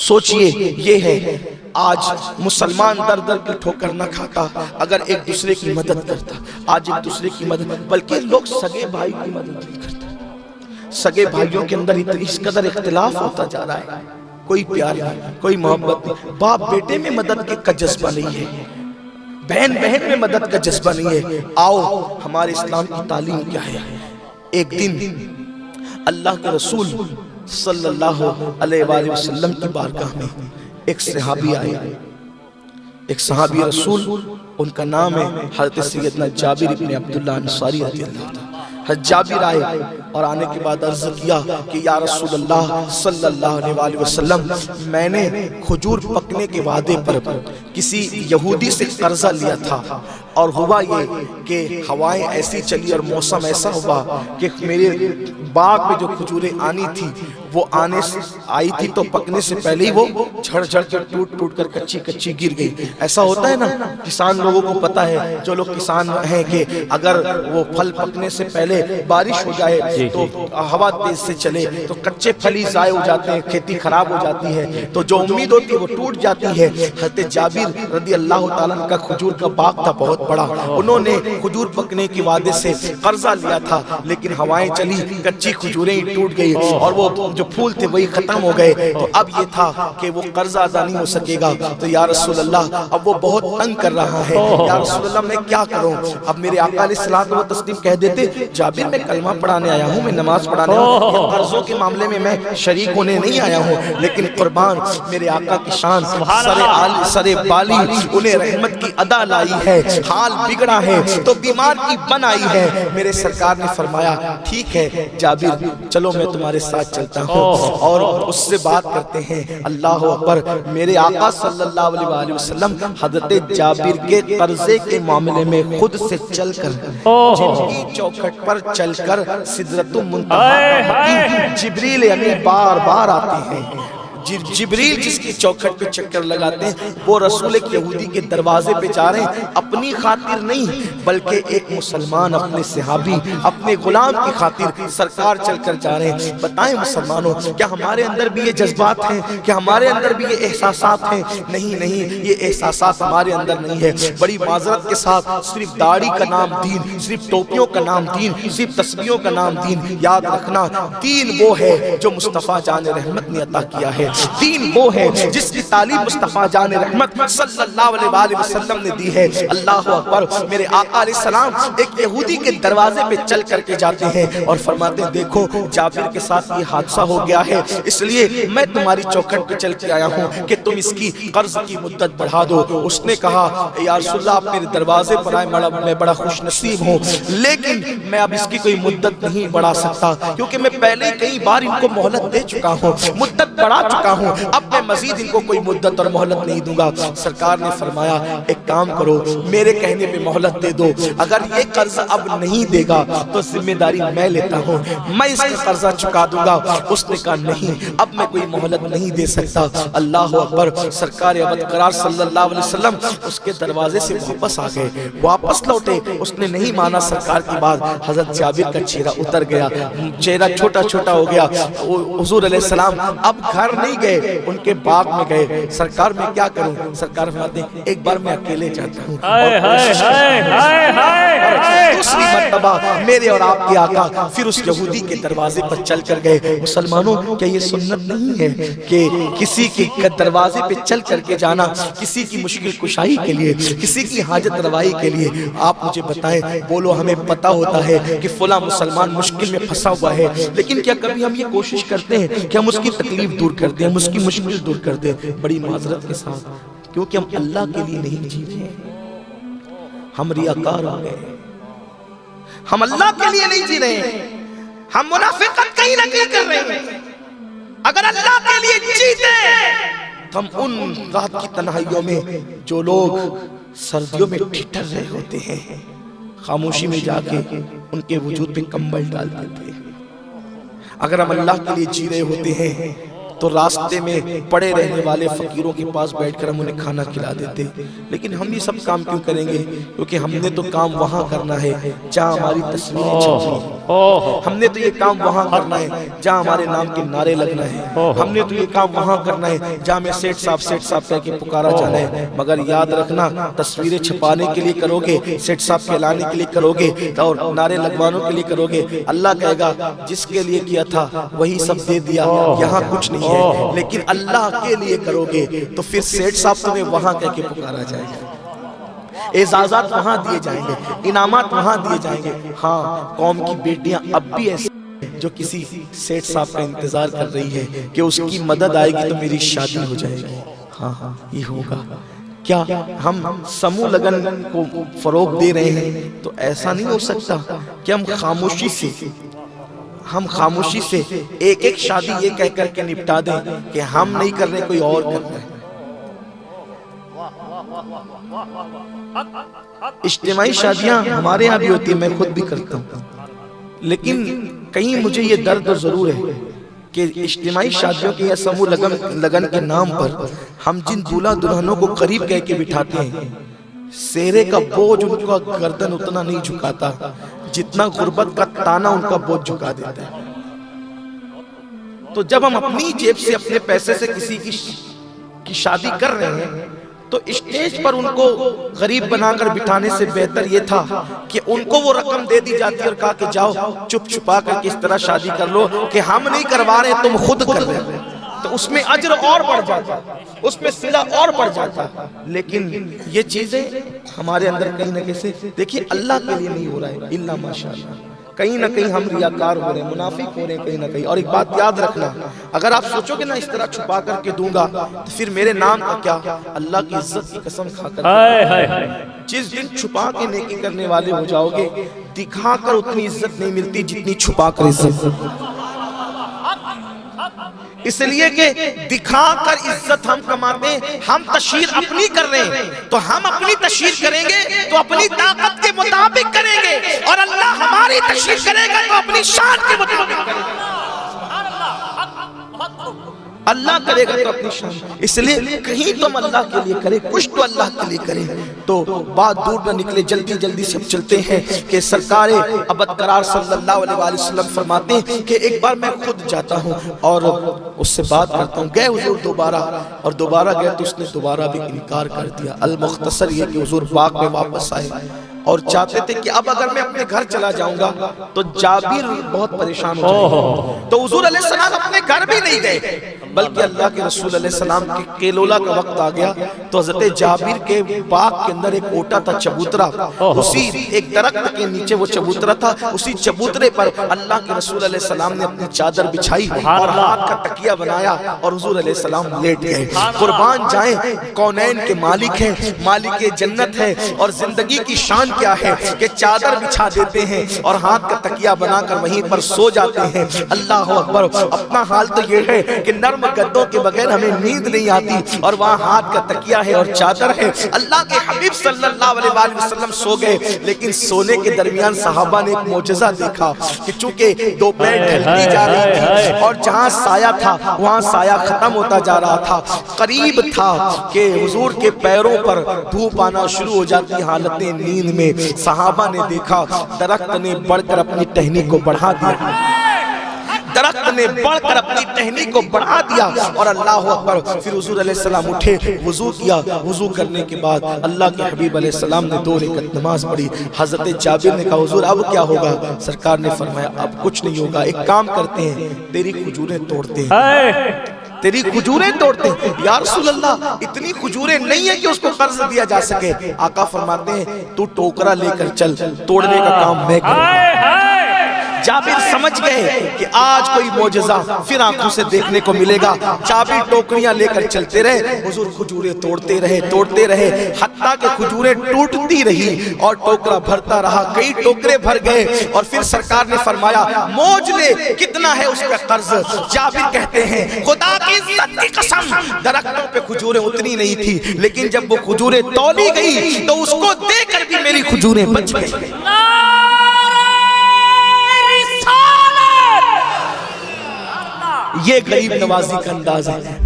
سوچئے یہ ہے آج مسلمان در در کی ٹھوکر نہ کھاتا اگر ایک دوسرے کی مدد کرتا. آج ایک دوسرے کی مدد بلکہ لوگ سگے بھائی کی مدد نہیں کرتے. سگے بھائیوں کے اندر اس قدر اختلاف ہوتا جا رہا ہے. کوئی پیار نہیں, کوئی محبت نہیں. باپ بیٹے میں مدد کا جذبہ نہیں ہے, بہن بہن میں مدد کا جذبہ نہیں ہے. آؤ ہمارے اسلام کی تعلیم کیا ہے. ایک دن اللہ کے رسول صلی اللہ علیہ وآلہ وسلم کی بارگاہ میں ایک صحابی آئے, ایک صحابی رسول, ان کا نام ہے حضرت سیدنا جابر ابن عبداللہ انصاری رضی اللہ عنہ. حضرت جابر آئے اور آنے کے بعد عرض کیا کہ یا رسول اللہ صلی اللہ علیہ وآلہ وسلم, میں نے کھجور پکنے کے وعدے پر کسی یہودی سے قرضہ لیا تھا, اور ہوا یہ کہ ہوائیں ایسی چلی اور موسم ایسا ہوا کہ میرے باغ میں جو کھجوریں آنی تھی وہ آئی تھی تو پکنے سے پہلے ہی وہ جھڑ جھڑ کر ٹوٹ ٹوٹ کر کچی کچی گر گئی. ایسا ہوتا ہے نا, کسان لوگوں کو پتا ہے, جو لوگ کسان ہیں, کہ اگر وہ پھل پکنے سے پہلے بارش ہو جائے تو ہوا تیز سے چلے تو کچے پھل ہی ضائع ہو جاتے ہیں, کھیتی خراب ہو جاتی ہے, تو جو امید ہوتی ہے وہ ٹوٹ جاتی ہے. حضرت جابر رضی اللہ تعالیٰ عنہ کا کھجور کا باغ تھا بہت بڑا. انہوں نے کھجور پکنے کی وعدے سے قرضہ لیا تھا, لیکن ہوائیں چلی, کچی کھجوریں ہی ٹوٹ گئی اور وہ جو پھول تھے وہی ختم ہو گئے. تو اب یہ تھا کہ وہ قرضہ ادا نہیں ہو سکے گا. تو یا رسول اللہ اب وہ بہت تنگ کر رہا ہے, یا رسول اللہ میں کیا کروں. اب میرے آقا علیہ الصلوۃ والتسلیم کہہ دیتے, جابر میں کلمہ پڑھانے آیا ہوں, میں نماز پڑھانے آیا ہوں, یہ قرضوں کے معاملے میں شریک ہونے نہیں آیا ہوں. لیکن قربان میرے آقا کی شان, سر بالی, انہیں رحمت کی ادا لائی ہے, حال بگڑا ہے تو بیمار کی بن آئی ہے. میرے سرکار نے فرمایا ٹھیک ہے جابر, چلو میں تمہارے ساتھ چلتا ہوں اور اس سے بات کرتے ہیں. اللہ اکبر. میرے آقا صلی اللہ علیہ وآلہ وسلم حضرت جابر کے قرضے کے معاملے میں خود سے چل کر, جن کی چوکھٹ پر چل کر سدرۃ المنتہا جبریل امین بار بار آتے ہیں. جبریل جس کی چوکھٹ پہ چکر لگاتے ہیں وہ رسول ایک یہودی کے دروازے پہ جا رہے ہیں, اپنی خاطر نہیں بلکہ ایک مسلمان اپنے صحابی اپنے غلام کی خاطر سرکار چل کر جا رہے ہیں. بتائیں مسلمانوں, کیا ہمارے اندر بھی یہ جذبات ہیں, کیا ہمارے اندر بھی یہ احساسات ہیں؟ نہیں نہیں, یہ احساسات ہمارے اندر نہیں ہے. بڑی معذرت کے ساتھ صرف داڑھی کا نام دین, صرف ٹوپیوں کا نام دین, صرف تسبیحوں کا نام دین. یاد رکھنا دین وہ ہے جو مصطفیٰ جان رحمت نے عطا کیا ہے. دین وہ ہے جس کی تعلیم مصطفیٰ جان رحمت صلی اللہ علیہ وآلہ وسلم نے دی ہے. اللہ اکبر. میرے آقا علیہ السلام ایک یہودی کے دروازے پہ چل کر کے جاتے ہیں اور فرماتے ہیں دیکھو جابر کے ساتھ یہ حادثہ ہو گیا ہے, اس لیے میں تمہاری چوکھٹ پہ چل کے آیا ہوں کہ تم اس کی قرض کی مدت بڑھا دو. اس نے کہا یا رسول اللہ آپ میرے دروازے پر آئے, میں بڑا خوش نصیب ہوں, لیکن میں اب اس کی کوئی مدت نہیں بڑھا سکتا کیونکہ میں پہلے کئی بار ان کو مہلت دے چکا ہوں, مدت بڑھا چکا ہوں, اب میں مزید ان کو کوئی مدت اور مہلت نہیں دوں گا. سرکار نے فرمایا ایک کام کرو, میرے کہنے پہ مہلت دے دو, اگر یہ قرض اب نہیں دے گا تو ذمہ داری میں لیتا ہوں, میں اس کا قرضہ چکا دوں گا. اس نے کہا نہیں, اب میں کوئی مہلت نہیں دے سکتا. اللہ اکبر. سرکار ابدقرار صلی اللہ علیہ وسلم اس کے دروازے سے واپس آ گئے, واپس لوٹے, اس نے نہیں مانا سرکار کی بات. حضرت جابر کا چہرہ اتر گیا, چہرہ چھوٹا چھوٹا ہو گیا. حضور علیہ السلام اب گھر نہیں گئے, ان کے باغ میں گئے. سرکار میں کیا کروں؟ سرکار فرماتے ہیں ایک بار میں اکیلے جاتا ہوں, دوسری مرتبہ میرے اور آپ کے آقا پھر اس یہودی کے دروازے پر چل کر گئے. مسلمانوں کیا یہ سنت نہیں ہے کہ کسی کے دروازے پہ چل کر کے جانا, کسی کی مشکل کشائی کے لیے, کسی کی حاجت روائی کے لیے؟ آپ مجھے بتائیں, بولو ہمیں پتا ہوتا ہے کہ فلاں مسلمان مشکل میں پھنسا ہوا ہے, لیکن کیا کبھی ہم یہ کوشش کرتے ہیں کہ ہم اس کی تکلیف دور کر دیں, ہم اس کی مشکل دور کر دیں؟ بڑی معذرت کے ساتھ, کیونکہ ہم اللہ کے لیے نہیں جی رہے, ہم ریاکار ہو گئے, ہم اللہ کے لیے نہیں جی رہے, ہم منافقت کہیں نہ کہیں کر رہے ہیں. اگر اللہ کے لیے جیتے تو ہم ان رات کی تنہائیوں میں جو لوگ سردیوں میں ٹھٹر رہے ہوتے ہیں, خاموشی میں جا کے ان کے وجود پہ کمبل ڈال دیتے ہیں. اگر ہم اللہ کے لیے جی رہے ہوتے ہیں تو راستے میں پڑے رہنے والے فقیروں کے پاس بیٹھ کر ہم انہیں کھانا کھلا دیتے. لیکن ہم یہ سب کام کیوں کریں گے؟ کیونکہ ہم نے تو کام وہاں کرنا ہے جہاں ہماری تصویریں چھپ رہی ہیں. ہم نے تو یہ کام وہاں کرنا ہے جہاں ہمارے نام کے نعرے لگنا ہے، ہم نے تو یہ کام وہاں کرنا ہے جہاں میں سیٹ صاحب کہہ کے پکارا جانا ہے۔ مگر یاد رکھنا، تصویریں چھپانے کے لیے کرو گے، سیٹ صاحب کہلانے کے لیے کرو گے اور نعرے لگوانوں کے لیے کرو گے، اللہ کہے گا جس کے لیے کیا تھا وہی سب دے دیا، یہاں کچھ نہیں ہے۔ لیکن اللہ کے لیے کرو گے تو پھر سیٹ صاحب تمہیں وہاں کہہ کے پکارا جائے گا، اعزازات وہاں دیے جائیں گے، انعامات وہاں دیے جائیں گے۔ ہاں، قوم کی بیٹیاں اب بھی ایسی جو کسی سیٹ صاحب کا انتظار کر رہی ہے کہ اس کی مدد آئے گی تو میری شادی ہو جائے گی۔ ہاں یہ ہوگا۔ کیا ہم سموہ لگن کو فروغ دے رہے ہیں تو ایسا نہیں ہو سکتا کہ ہم خاموشی سے ایک ایک شادی یہ کہہ کر کے نپٹا دیں کہ ہم نہیں کر رہے کوئی اور کر رہے ہیں۔ اجتماعی شادیاں ہمارے یہاں بھی ہوتی ہیں، میں خود بھی کرتا ہوں، لیکن کہیں مجھے یہ درد ضرور ہے کہ اجتماعی شادیوں کے یا سموہ لگن کے نام پر ہم جن دولہا دلہنوں کو قریب کہہ کے بٹھاتے ہیں، سہرے کا بوجھ ان کا گردن اتنا نہیں جھکاتا جتنا غربت کا تانا ان کا بوجھ جھکا دیتا ہے۔ تو جب ہم اپنی جیب سے اپنے پیسے سے کسی کی شادی کر رہے ہیں تو اسٹیج پر ان کو غریب بنا کر بٹھانے سے بہتر یہ تھا کہ ان کو وہ رقم دے دی جاتی اور کہا کہ جاؤ چپ چھپا کر کے اس طرح شادی کر لو کہ ہم نہیں کروا رہے تم خود کر رہے ہو، تو اس میں اجر اور بڑھ جاتا، اس میں صلہ اور بڑھ جاتا۔ لیکن یہ چیزیں ہمارے اندر کہیں نہ کہیں سے دیکھیے اللہ کے لیے نہیں ہو رہا ہے، الا ماشاءاللہ، کہیں نہ کہیں ہم ریاکار ہو رہے ہیں، منافق ہو رہے ہیں کہیں نہ کہیں۔ اور ایک بات یاد رکھنا، اگر آپ سوچو گے نا اس طرح چھپا کر کے دوں گا تو پھر میرے نام کا کیا، اللہ کی عزت کی قسم کھا کر جس دن چھپا کے نیکی کرنے والے ہو جاؤ گے، دکھا کر اتنی عزت نہیں ملتی جتنی چھپا کر عزت، اس لیے کہ دکھا کر عزت ہم کماتے ہیں، ہم تشہیر اپنی کر رہے ہیں تو ہم اپنی تشہیر کریں گے تو اپنی طاقت کے مطابق کریں گے، اور اللہ ہماری تشہیر کرے گا تو اپنی شان کے مطابق کرے گا، اللہ کرے گا تو اپنی شان۔ اس لیے کہیں تم اللہ کے لیے کریں، کچھ تو اللہ کے لیے کریں۔ تو بات دور نہ نکلے، جلدی سے ہم چلتے ہیں کہ سرکار ابد قرار صلی اللہ علیہ وآلہ وسلم فرماتے ہیں کہ ایک بار میں خود جاتا ہوں اور اس سے بات کرتا ہوں، گئے حضور دوبارہ گئے تو اس نے دوبارہ بھی انکار کر دیا۔ المختصر یہ کہ حضور باغ میں واپس آئے اور چاہتے تھے کہ اب اگر میں اپنے گھر چلا جاؤں گا تو جابر بہت پریشان ہو جائے گا، تو حضور علیہ السلام اپنے گھر بھی نہیں گئے بلکہ اللہ کے رسول علیہ السلام کے کیلولا کا وقت آ گیا تو حضرت جابر کے باغ کے اندر ایک اوٹا تھا، چبوترا، اسی ایک درخت کے نیچے وہ چبوترا تھا، اسی چبوترے پر اللہ کے رسول علیہ السلام نے اپنی چادر بچھائی اور ہاتھ کا تکیہ بنایا اور حضور علیہ السلام لیٹ گئے۔ قربان جائیں، کونین کے مالک ہیں، مالک جنت ہے، اور زندگی کی شان کیا ہے کہ چادر بچھا دیتے ہیں اور ہاتھ کا تکیہ بنا کر وہیں پر سو جاتے ہیں۔ اللہ اکبر، اپنا حال تو یہ ہے کہ نرم گدوں کے بغیر ہمیں نیند نہیں آتی اور وہاں ہاتھ کا تکیہ ہے اور چادر ہے۔ اللہ کے حبیب صلی اللہ علیہ وآلہ وسلم سو گئے، لیکن سونے کے درمیان صحابہ نے ایک معجزہ دیکھا کہ چونکہ دوپہر ڈھلتی جا رہی تھی اور جہاں سایہ تھا وہاں سایہ ختم ہوتا جا رہا تھا، قریب تھا کہ حضور کے پیروں پر دھوپ آنا شروع ہو جاتی حالت نیند میں۔ صحابہ نے دیکھا درخت نے بڑھ کر اپنی ٹہنی کو بڑھا دیا، درخت نے بڑھ کر اپنی ٹہنی کو بڑھا دیا اور اللہ اکبر، پھر حضور علیہ السلام اٹھے، وضو کیا، وضو کرنے کے بعد اللہ کے حبیب علیہ السلام نے 2 رکعت نماز پڑھی۔ حضرت جابر نے کہا حضور اب کیا ہوگا؟ سرکار نے فرمایا اب کچھ نہیں ہوگا، ایک کام کرتے ہیں، تیری کھجوریں توڑتے ہیں، تیری کھجوریں توڑتے ہیں۔ یا رسول اللہ اتنی کھجوریں نہیں ہیں کہ اس کو قرض دیا جا سکے۔ آقا فرماتے ہیں تو ٹوکرا لے کر چل، توڑنے کا کام میں کروں گا۔ جابر سمجھ گئے کہ آج کوئی معجزہ پھر آنکھوں سے دیکھنے کو ملے گا۔ جابر ٹوکریاں لے کر چلتے رہے، حضور کھجوریں توڑتے رہے حتیٰ کہ کھجوریں ٹوٹتی رہی اور ٹوکرا بھرتا رہا، کئی ٹوکرے بھر گئے اور پھر سرکار نے فرمایا موج لے، کتنا ہے اس کا قرض؟ جابر کہتے ہیں خدا کی عزت کی قسم درختوں پہ کھجوریں اتنی نہیں تھی، لیکن جب وہ کھجوریں تولی گئی تو اس کو دے کر بھی میری کھجوریں بچ گئی۔ یہ غریب نوازی کا انداز ہے۔